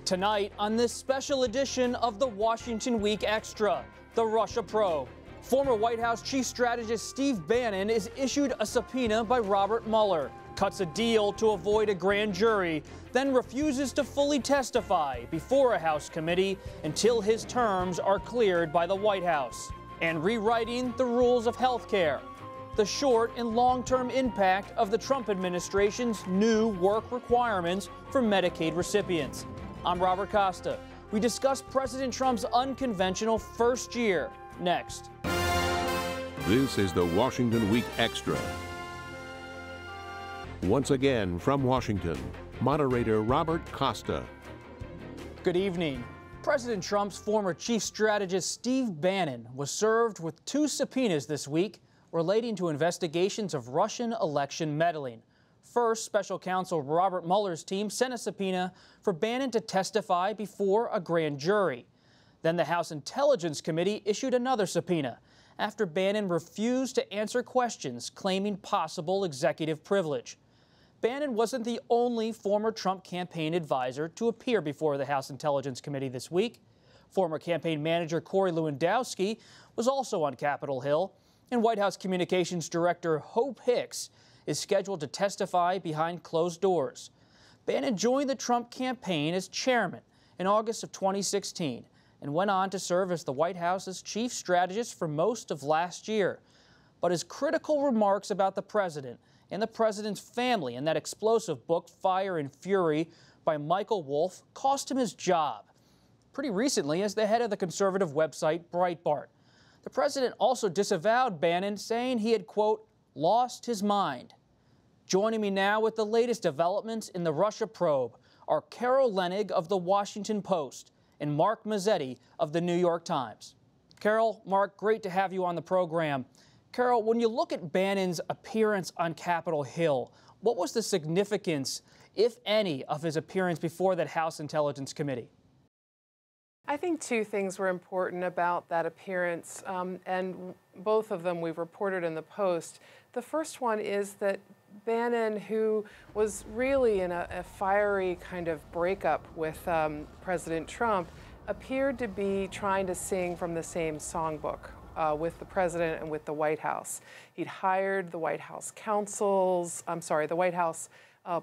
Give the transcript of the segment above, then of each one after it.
Tonight on this special edition of the Washington Week Extra, the Russia probe. Former White House Chief Strategist Steve Bannon is issued a subpoena by Robert Mueller, cuts a deal to avoid a grand jury, then refuses to fully testify before a House committee until his terms are cleared by the White House, and rewriting the rules of health care. The short and long-term impact of the Trump administration's new work requirements for Medicaid recipients. I'm Robert Costa. We discuss President Trump's unconventional first year next. This is the Washington Week Extra. Once again from Washington, moderator Robert Costa. Good evening. President Trump's former chief strategist Steve Bannon was served with 2 subpoenas this week relating to investigations of Russian election meddling. First, special counsel Robert Mueller's team sent a subpoena for Bannon to testify before a grand jury. Then the House Intelligence Committee issued another subpoena after Bannon refused to answer questions claiming possible executive privilege. Bannon wasn't the only former Trump campaign advisor to appear before the House Intelligence Committee this week. Former campaign manager Corey Lewandowski was also on Capitol Hill, and White House Communications Director Hope Hicks is scheduled to testify behind closed doors. Bannon joined the Trump campaign as chairman in August of 2016 and went on to serve as the White House's chief strategist for most of last year. But his critical remarks about the president and the president's family in that explosive book, Fire and Fury, by Michael Wolff, cost him his job. Pretty recently, as the head of the conservative website Breitbart. The president also disavowed Bannon, saying he had, quote, lost his mind. Joining me now with the latest developments in the Russia probe are Carol Leonnig of The Washington Post and Mark Mazzetti of The New York Times. Carol, Mark, great to have you on the program. Carol, when you look at Bannon's appearance on Capitol Hill, what was the significance, if any, of his appearance before that House Intelligence Committee? I think 2 things were important about that appearance, and both of them we've reported in the Post. The first one is that Bannon, who was really in a fiery kind of breakup with President Trump, appeared to be trying to sing from the same songbook with the president and with the White House. He'd hired the White House the White House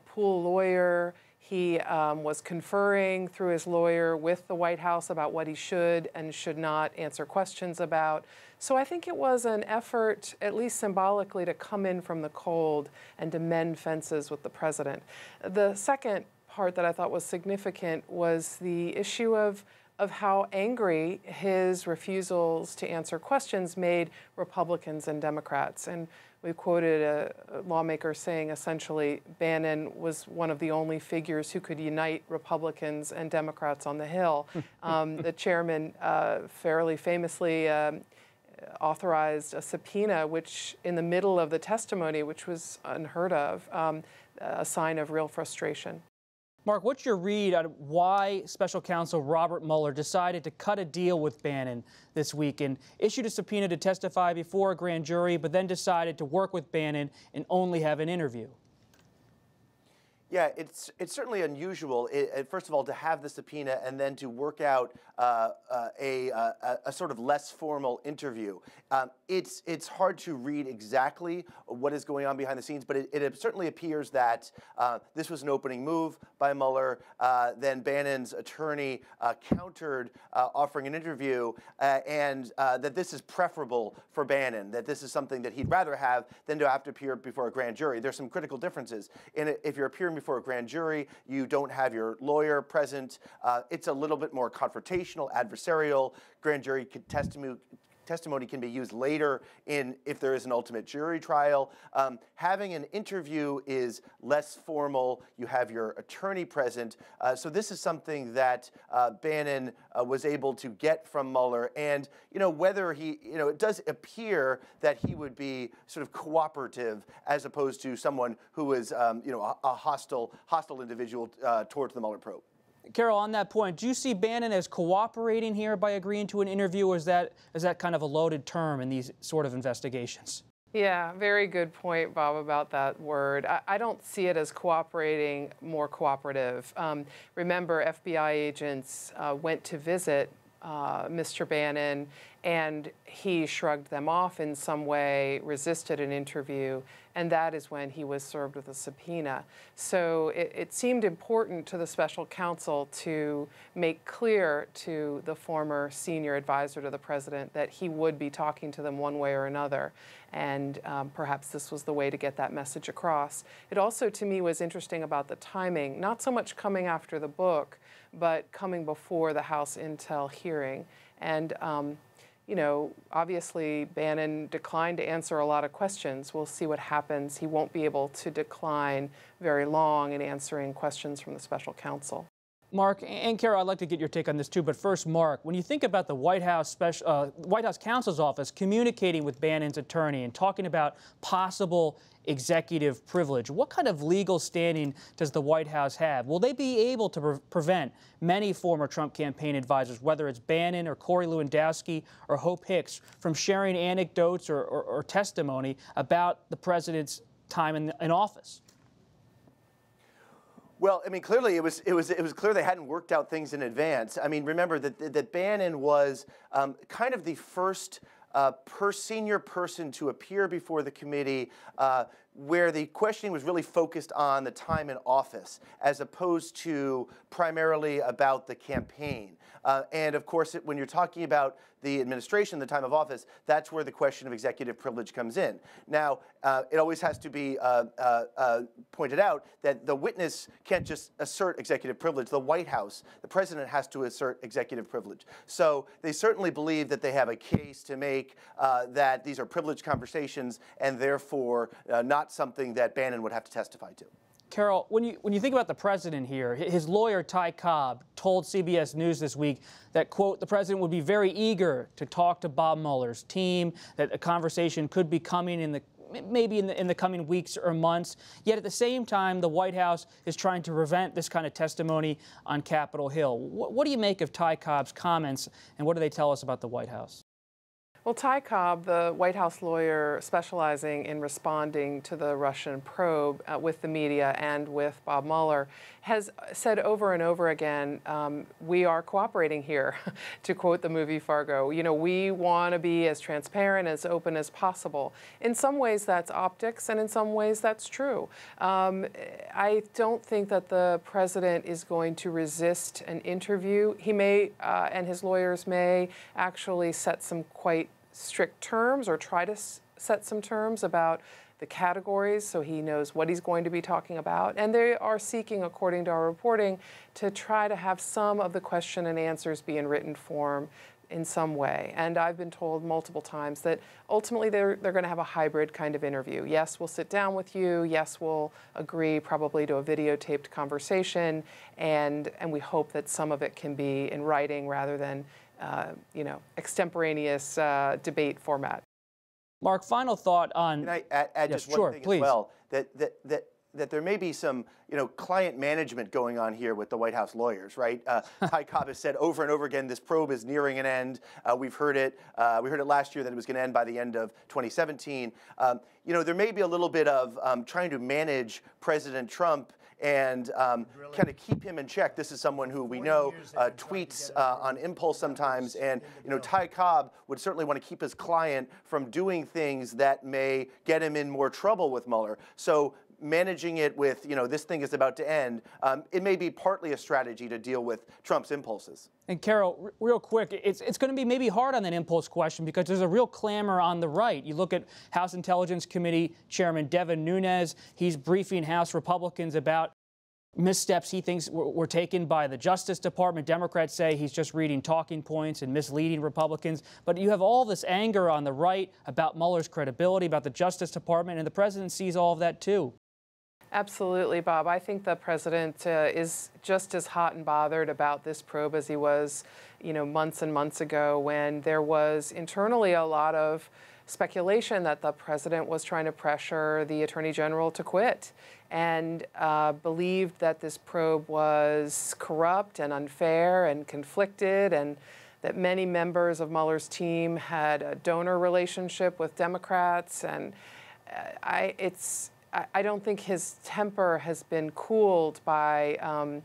pool lawyer. He was conferring through his lawyer with the White House about what he should and should not answer questions about. So I think it was an effort, at least symbolically, to come in from the cold and to mend fences with the president. The second part that I thought was significant was the issue of how angry his refusals to answer questions made Republicans and Democrats. And we quoted a lawmaker saying essentially Bannon was one of the only figures who could unite Republicans and Democrats on the Hill. The chairman fairly famously authorized a subpoena, which in the middle of the testimony, which was unheard of, a sign of real frustration. Mark, what's your read on why special counsel Robert Mueller decided to cut a deal with Bannon this week and issued a subpoena to testify before a grand jury, but then decided to work with Bannon and only have an interview? Yeah, it's certainly unusual, first of all, to have the subpoena and then to work out a sort of less formal interview. It's hard to read exactly what is going on behind the scenes, but it certainly appears that this was an opening move by Mueller. Then Bannon's attorney countered offering an interview, and that this is preferable for Bannon, that this is something that he'd rather have than to have to appear before a grand jury. There's some critical differences. If you're appearing before a grand jury, you don't have your lawyer present. It's a little bit more confrontational, adversarial. Grand jury testimony can be used later if there is an ultimate jury trial. Having an interview is less formal. You have your attorney present. So this is something that Bannon was able to get from Mueller. And, whether it does appear that he would be sort of cooperative as opposed to someone who was, a hostile individual towards the Mueller probe. Carol, on that point, do you see Bannon as cooperating here by agreeing to an interview, or is that kind of a loaded term in these sort of investigations? Yeah, very good point, Bob, about that word. I don't see it as cooperating, more cooperative. Remember, FBI agents went to visit Mr. Bannon, and he shrugged them off in some way, resisted an interview, and that is when he was served with a subpoena. So it seemed important to the special counsel to make clear to the former senior advisor to the president that he would be talking to them one way or another. And perhaps this was the way to get that message across. It also, to me, was interesting about the timing, not so much coming after the book, but coming before the House Intel hearing. And you know, obviously Bannon declined to answer a lot of questions. We'll see what happens. He won't be able to decline very long in answering questions from the special counsel. Mark and Carol, I'd like to get your take on this too, but first, Mark, when you think about the White House counsel's office communicating with Bannon's attorney and talking about possible executive privilege, what kind of legal standing does the White House have? Will they be able to prevent many former Trump campaign advisors, whether it's Bannon or Corey Lewandowski or Hope Hicks, from sharing anecdotes or testimony about the president's time in office? Well, I mean, clearly it was clear they hadn't worked out things in advance. I mean, remember that Bannon was kind of the first senior person to appear before the committee where the questioning was really focused on the time in office as opposed to primarily about the campaign. And of course, when you're talking about the administration, the time of office, that's where the question of executive privilege comes in. Now, it always has to be pointed out that the witness can't just assert executive privilege. The White House, the president, has to assert executive privilege. So they certainly believe that they have a case to make that these are privileged conversations and therefore not something that Bannon would have to testify to. Carol, when you think about the president here, his lawyer, Ty Cobb, told CBS News this week that, quote, the president would be very eager to talk to Bob Mueller's team, that a conversation could be coming maybe in the coming weeks or months. Yet at the same time, the White House is trying to prevent this kind of testimony on Capitol Hill. What do you make of Ty Cobb's comments, and what do they tell us about the White House? Well, Ty Cobb, the White House lawyer specializing in responding to the Russian probe with the media and with Bob Mueller, has said over and over again, we are cooperating here, to quote the movie Fargo. You know, we want to be as transparent, as open as possible. In some ways, that's optics, and in some ways, that's true. I don't think that the president is going to resist an interview. He may, and his lawyers may, actually set some quite strict terms or try to set some terms about the categories so he knows what he's going to be talking about. And they are seeking, according to our reporting, to try to have some of the question and answers be in written form in some way. And I've been told multiple times that ultimately they're going to have a hybrid kind of interview. Yes, we'll sit down with you. Yes, we'll agree probably to a videotaped conversation. And we hope that some of it can be in writing rather than you know, extemporaneous debate format. Mark, final thought on... Can I add yes, just one sure, thing please. as well? That there may be some, you know, client management going on here with the White House lawyers, right? Ty Cobb has said over and over again, this probe is nearing an end. We heard it last year that it was going to end by the end of 2017. You know, there may be a little bit of trying to manage President Trump and kind of keep him in check. This is someone who we know tweets on impulse sometimes, and you know, Ty Cobb would certainly want to keep his client from doing things that may get him in more trouble with Mueller. So managing it with, you know, this thing is about to end, it may be partly a strategy to deal with Trump's impulses. And Carol, real quick, it's going to be maybe hard on that impulse question because there's a real clamor on the right. You look at House Intelligence Committee Chairman Devin Nunes. He's briefing House Republicans about missteps he thinks were taken by the Justice Department. Democrats say he's just reading talking points and misleading Republicans. But you have all this anger on the right about Mueller's credibility, about the Justice Department, and the president sees all of that too. Absolutely, Bob. I think the president is just as hot and bothered about this probe as he was, you know, months and months ago when there was internally a lot of speculation that the president was trying to pressure the Attorney General to quit and believed that this probe was corrupt and unfair and conflicted and that many members of Mueller's team had a donor relationship with Democrats, and I don't think his temper has been cooled by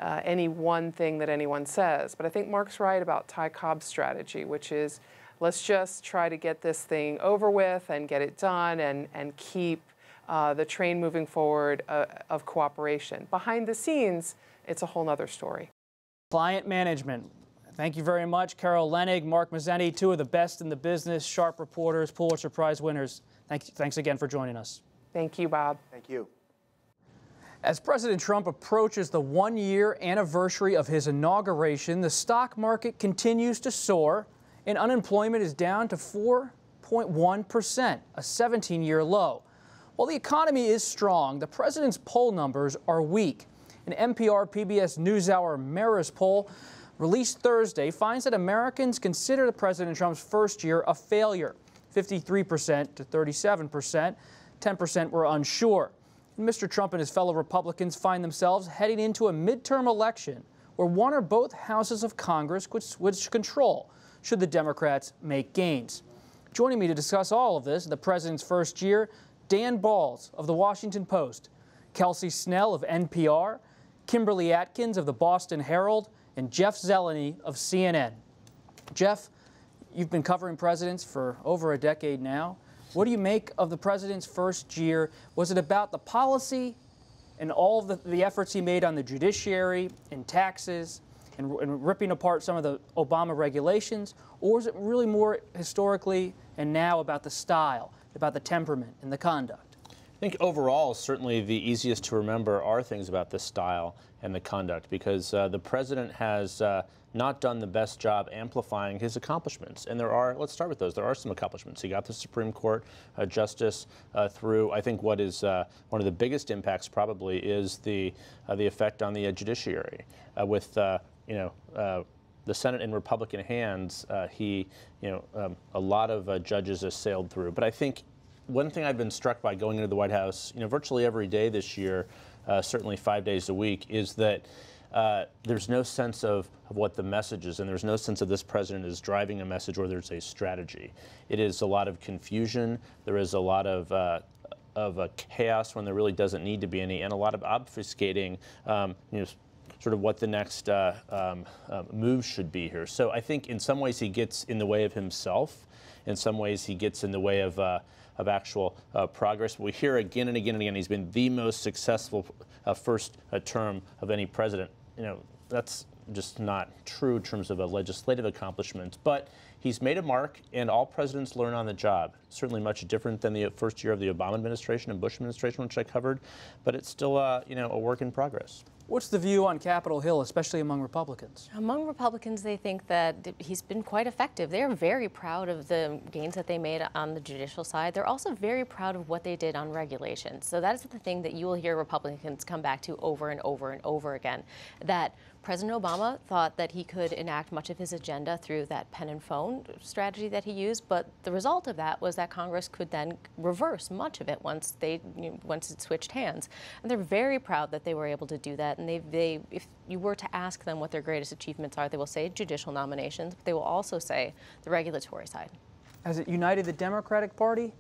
any one thing that anyone says. But I think Mark's right about Ty Cobb's strategy, which is let's just try to get this thing over with and get it done and keep the train moving forward of cooperation. Behind the scenes, it's a whole other story. Client management. Thank you very much, Carol Leonnig, Mark Mazzetti, two of the best in the business, sharp reporters, Pulitzer Prize winners. Thanks again for joining us. Thank you, Bob. Thank you. As President Trump approaches the one-year anniversary of his inauguration, the stock market continues to soar, and unemployment is down to 4.1%, a 17-year low. While the economy is strong, the president's poll numbers are weak. An NPR PBS NewsHour Marist poll released Thursday finds that Americans consider President Trump's first year a failure, 53% to 37%. 10% were unsure. And Mr. Trump and his fellow Republicans find themselves heading into a midterm election where one or both houses of Congress would control should the Democrats make gains. Joining me to discuss all of this, the president's first year, Dan Balls of The Washington Post, Kelsey Snell of NPR, Kimberly Atkins of The Boston Herald, and Jeff Zeleny of CNN. Jeff, you've been covering presidents for over a decade now. What do you make of the president's first year? Was it about the policy and all of the efforts he made on the judiciary and taxes and ripping apart some of the Obama regulations? Or is it really more historically and now about the style, about the temperament and the conduct? I think overall, certainly the easiest to remember are things about the style and the conduct, because the president has not done the best job amplifying his accomplishments. And let's start with those. There are some accomplishments. He got the Supreme Court justice through. I think what is one of the biggest impacts probably is the effect on the judiciary. With the Senate in Republican hands, a lot of judges have sailed through. But I think one thing I've been struck by going into the White House, virtually every day this year, certainly 5 days a week, is that there's no sense of what the message is, and there's no sense of this president is driving a message or there's a strategy. It is a lot of confusion. There is a lot of chaos when there really doesn't need to be any, and a lot of obfuscating, sort of what the next move should be here. So I think in some ways he gets in the way of himself. In some ways he gets in the way of actual progress. We hear again and again and again he's been the most successful first term of any president. That's just not true in terms of a legislative accomplishment. But he's made a mark, and all presidents learn on the job. Certainly much different than the first year of the Obama administration and Bush administration, which I covered. But it's still a work in progress. What's the view on Capitol Hill, especially among Republicans? Among Republicans, they think that he's been quite effective. They're very proud of the gains that they made on the judicial side. They're also very proud of what they did on regulations. So that is the thing that you will hear Republicans come back to over and over and over again, that President Obama thought that he could enact much of his agenda through that pen and phone strategy that he used, but the result of that was that Congress could then reverse much of it once it switched hands. And they're very proud that they were able to do that. And if you were to ask them what their greatest achievements are, they will say judicial nominations, but they will also say the regulatory side. Has it united the Democratic Party?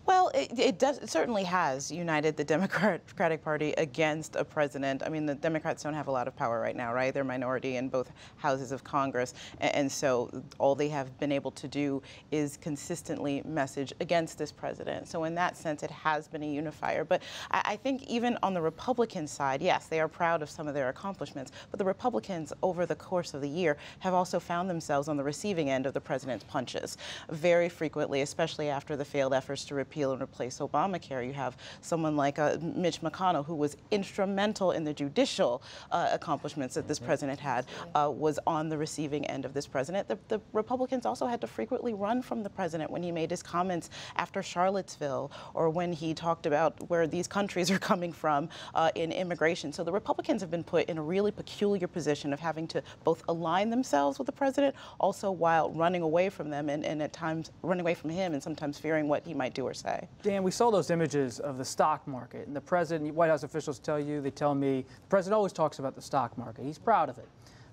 Well, it certainly has united the Democratic Party against a president. I mean, the Democrats don't have a lot of power right now, right? They're minority in both houses of Congress. And so all they have been able to do is consistently message against this president. So in that sense, it has been a unifier. But I think even on the Republican side, yes, they are proud of some of their accomplishments. But the Republicans, over the course of the year, have also found themselves on the receiving end of the president's punches. Very frequently, especially after the failed efforts to repeal and replace Obamacare, you have someone like Mitch McConnell, who was instrumental in the judicial accomplishments that this president had, was on the receiving end of this president. The Republicans also had to frequently run from the president when he made his comments after Charlottesville, or when he talked about where these countries are coming from in immigration. So the Republicans have been put in a really peculiar position of having to both align themselves with the president, also while running away from them, and at times running away from him, and sometimes fearing what he might do or say. Dan, we saw those images of the stock market, and the president, White House officials tell me, the president always talks about the stock market. He's proud of it.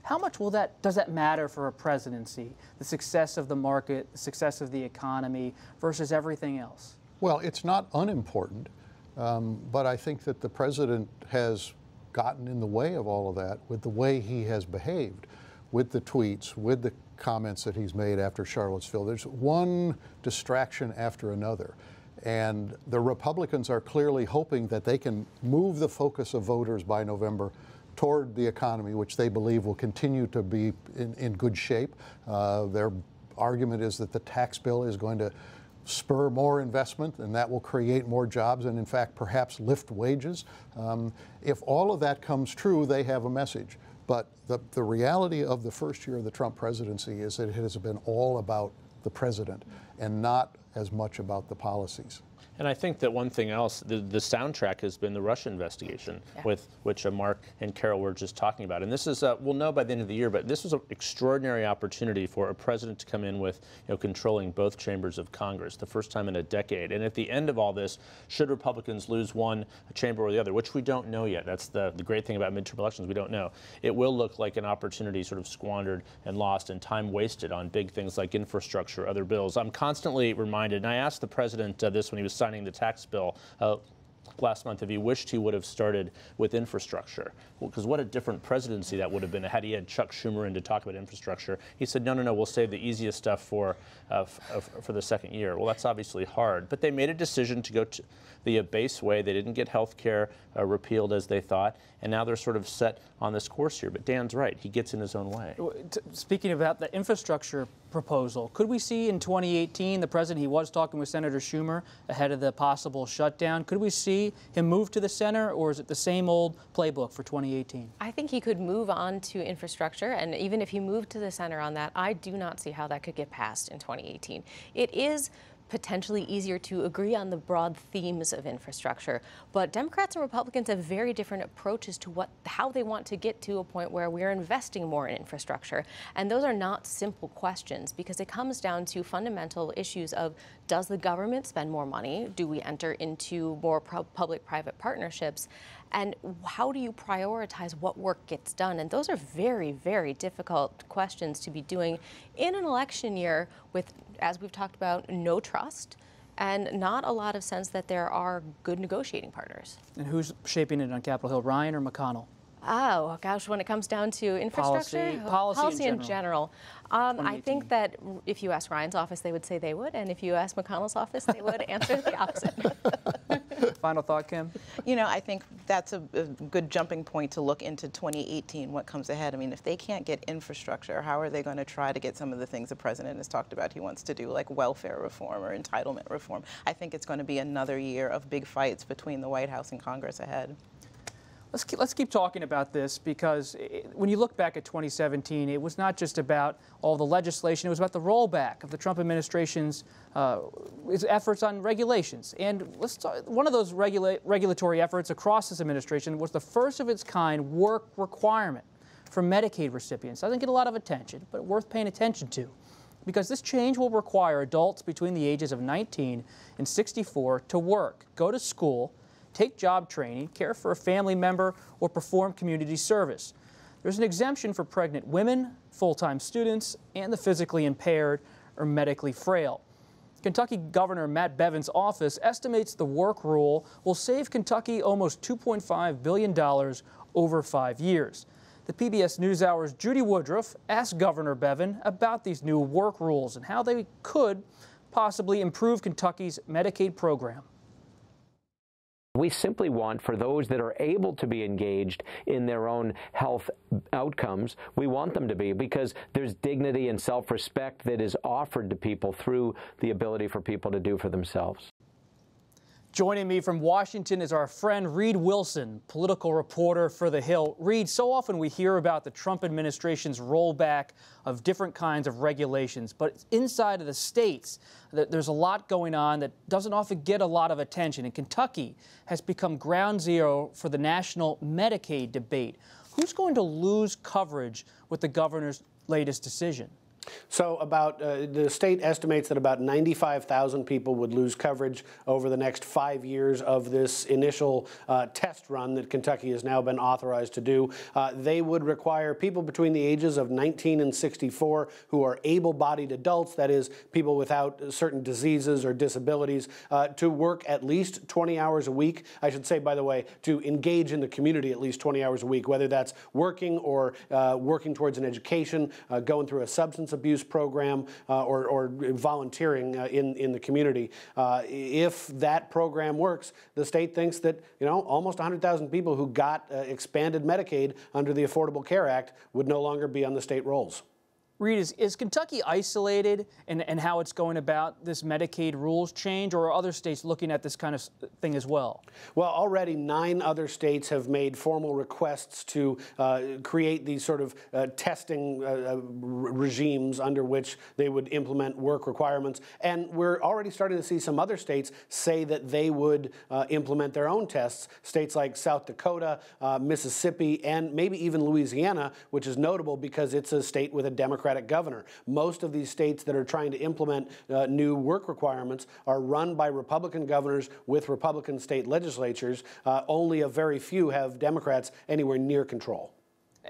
How much does that matter for a presidency? The success of the market, the success of the economy versus everything else? Well, it's not unimportant, but I think that the president has gotten in the way of all of that with the way he has behaved, with the tweets, with the comments that he's made after Charlottesville. There's one distraction after another. And the Republicans are clearly hoping that they can move the focus of voters by November toward the economy, which they believe will continue to be in good shape. Their argument is that the tax bill is going to spur more investment, and that will create more jobs and, in fact, perhaps lift wages. If all of that comes true, they have a message. But the reality of the first year of the Trump presidency is that it has been all about the president and not as much about the policies. And I think that one thing else, the soundtrack has been the Russia investigation, with which Mark and Carol were just talking about. And this is, we'll know by the end of the year, but this was an extraordinary opportunity for a president to come in with, controlling both chambers of Congress, the first time in a decade. And at the end of all this, should Republicans lose one chamber or the other, which we don't know yet, that's the great thing about midterm elections, we don't know, it will look like an opportunity sort of squandered and lost and time wasted on big things like infrastructure, other bills. I'm constantly reminded, and I asked the president this when he was signing the tax bill last month, if he wished he would have started with infrastructure. Because what a different presidency that would have been had he had Chuck Schumer in to talk about infrastructure. He said, no, we'll save the easiest stuff for the second year. Well, that's obviously hard. But they made a decision to go to the base way. They didn't get health care repealed as they thought. And now they're sort of set on this course here. But Dan's right. He gets in his own way. Speaking about the infrastructure proposal, could we see in 2018 the president, he was talking with Senator Schumer ahead of the possible shutdown, could we see him move to the center, or is it the same old playbook for 2018? I think he could move on to infrastructure, and even if he moved to the center on that, I do not see how that could get passed in 2018. It is potentially easier to agree on the broad themes of infrastructure, but Democrats and Republicans have very different approaches to how they want to get to a point where we're investing more in infrastructure. And those are not simple questions, because it comes down to fundamental issues of, does the government spend more money? Do we enter into more public-private partnerships? And how do you prioritize what work gets done? And those are very, very difficult questions to be doing in an election year with, as we've talked about, no trust and not a lot of sense that there are good negotiating partners. And who's shaping it on Capitol Hill, Ryan or McConnell? Oh, gosh, when it comes down to infrastructure? Policy in general. I think that if you ask Ryan's office, they would say they would, and if you ask McConnell's office, they would answer the opposite. Final thought, Kim? I think that's a good jumping point to look into 2018, what comes ahead. I mean, if they can't get infrastructure, how are they going to try to get some of the things the president has talked about he wants to do, like welfare reform or entitlement reform? I think it's going to be another year of big fights between the White House and Congress ahead. Let's keep talking about this, because when you look back at 2017, it was not just about all the legislation, it was about the rollback of the Trump administration's efforts on regulations. And let's talk, one of those regulatory efforts across this administration was the first of its kind work requirement for Medicaid recipients. Doesn't get a lot of attention, but worth paying attention to, because this change will require adults between the ages of 19 and 64 to work, go to school, take job training, care for a family member, or perform community service. There's an exemption for pregnant women, full-time students, and the physically impaired or medically frail. Kentucky Governor Matt Bevin's office estimates the work rule will save Kentucky almost $2.5 billion over 5 years. The PBS NewsHour's Judy Woodruff asked Governor Bevin about these new work rules and how they could possibly improve Kentucky's Medicaid program. We simply want, for those that are able to be engaged in their own health outcomes, we want them to be, because there's dignity and self-respect that is offered to people through the ability for people to do for themselves. Joining me from Washington is our friend Reid Wilson, political reporter for The Hill. Reid, so often we hear about the Trump administration's rollback of different kinds of regulations, but inside of the states, there's a lot going on that doesn't often get a lot of attention. And Kentucky has become ground zero for the national Medicaid debate. Who's going to lose coverage with the governor's latest decision? So the state estimates that about 95,000 people would lose coverage over the next 5 years of this initial test run that Kentucky has now been authorized to do. They would require people between the ages of 19 and 64 who are able-bodied adults, that is, people without certain diseases or disabilities, to work at least 20 hours a week. I should say, by the way, to engage in the community at least 20 hours a week, whether that's working or working towards an education, going through a substance abuse program, or volunteering in the community. If that program works, the state thinks that almost 100,000 people who got expanded Medicaid under the Affordable Care Act would no longer be on the state rolls. Reid, is Kentucky isolated in how it's going about this Medicaid rules change, or are other states looking at this kind of thing as well? Well, already 9 other states have made formal requests to create these sort of testing regimes under which they would implement work requirements. And we're already starting to see some other states say that they would implement their own tests. States like South Dakota, Mississippi, and maybe even Louisiana, which is notable because it's a state with a Democratic governor. Most of these states that are trying to implement new work requirements are run by Republican governors with Republican state legislatures. Only a very few have Democrats anywhere near control.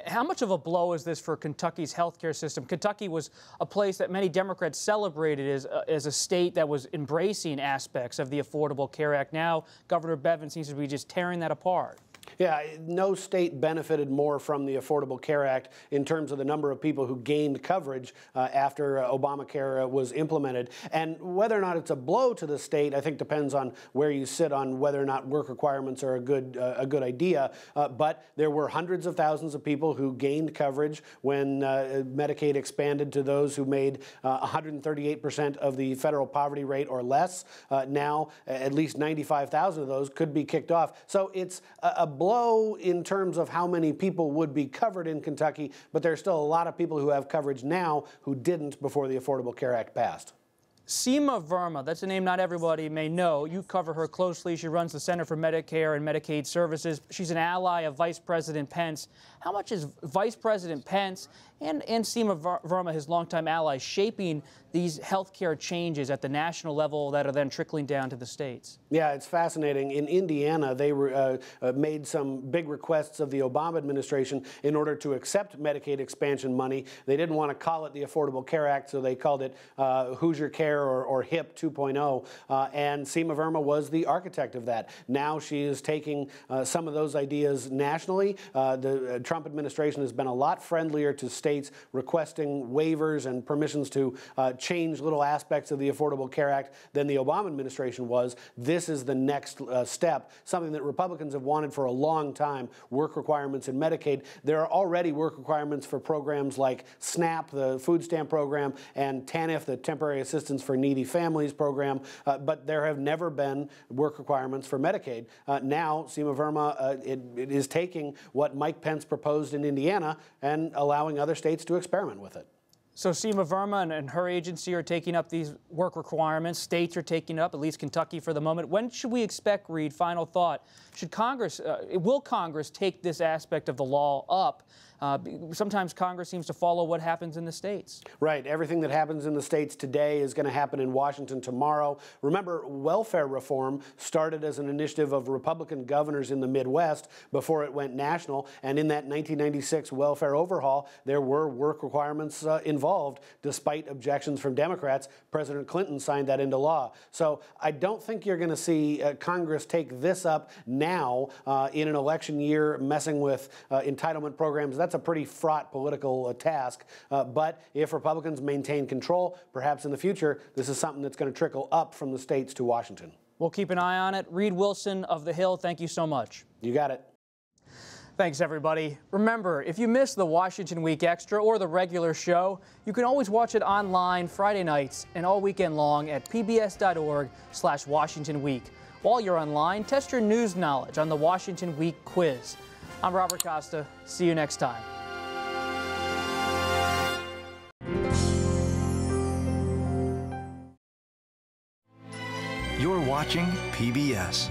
How much of a blow is this for Kentucky's healthcare system? Kentucky was a place that many Democrats celebrated as a state that was embracing aspects of the Affordable Care Act. Now, Governor Bevin seems to be just tearing that apart. Yeah, no state benefited more from the Affordable Care Act in terms of the number of people who gained coverage after Obamacare was implemented. And whether or not it's a blow to the state, I think depends on where you sit on whether or not work requirements are a good idea. But there were hundreds of thousands of people who gained coverage when Medicaid expanded to those who made 138% of the federal poverty rate or less. Now, at least 95,000 of those could be kicked off. So it's a blow in terms of how many people would be covered in Kentucky, but there's still a lot of people who have coverage now who didn't before the Affordable Care Act passed. Seema Verma, that's a name not everybody may know. You cover her closely. She runs the Center for Medicare and Medicaid Services. She's an ally of Vice President Pence. How much is Vice President Pence and Seema Verma, his longtime ally, shaping these health care changes at the national level that are then trickling down to the states? Yeah, it's fascinating. In Indiana, they made some big requests of the Obama administration in order to accept Medicaid expansion money. They didn't want to call it the Affordable Care Act, so they called it Hoosier Care or HIP 2.0, and Seema Verma was the architect of that. Now she is taking some of those ideas nationally. The Trump administration has been a lot friendlier to states requesting waivers and permissions to change little aspects of the Affordable Care Act than the Obama administration was. This is the next step, something that Republicans have wanted for a long time, work requirements in Medicaid. There are already work requirements for programs like SNAP, the food stamp program, and TANF, the Temporary Assistance for Needy Families program, but there have never been work requirements for Medicaid. Now, Seema Verma it is taking what Mike Pence proposed in Indiana and allowing other states to experiment with it. So Seema Verma and her agency are taking up these work requirements. States are taking up, at least Kentucky for the moment. When should we expect, Reid, final thought, should Congress, will Congress take this aspect of the law up? Sometimes Congress seems to follow what happens in the states. Right. Everything that happens in the states today is going to happen in Washington tomorrow. Remember, welfare reform started as an initiative of Republican governors in the Midwest before it went national. And in that 1996 welfare overhaul, there were work requirements involved. Despite objections from Democrats, President Clinton signed that into law. So I don't think you're going to see Congress take this up now in an election year, messing with entitlement programs. That's a pretty fraught political task. But if Republicans maintain control, perhaps in the future, this is something that's going to trickle up from the states to Washington. We'll keep an eye on it. Reid Wilson of The Hill, thank you so much. You got it. Thanks, everybody. Remember, if you missed the Washington Week Extra or the regular show, you can always watch it online Friday nights and all weekend long at pbs.org/Washington Week. While you're online, test your news knowledge on the Washington Week quiz. I'm Robert Costa. See you next time. You're watching PBS.